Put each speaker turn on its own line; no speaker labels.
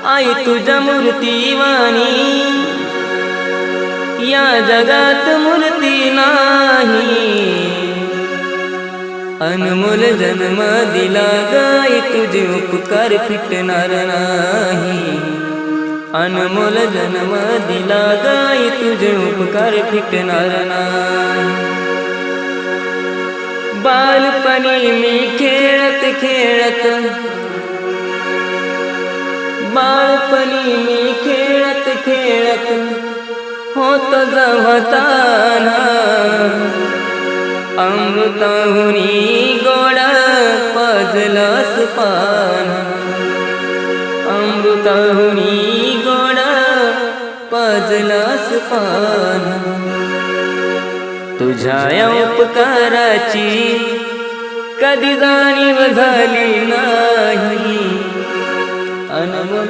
आई तुझ्या मूर्तीवाणी या जगात मूर्ती नाही। अनमोल जन्म दिला गाई तुझे उपकार फिटणार नाही। अनमोल जन्म दिला गाई तुझे उपकार फिटणार नाही। बालपणी मी खेळत खेळत बालपणी मी खेळत खेळत होत जवताना अमृताहुनी गोड पाजलंस पान। अमृताहुनी गोड पाजलंस पान। तुझ्या या उपकाराची कधी जाणीव झाली नाही। अनमोल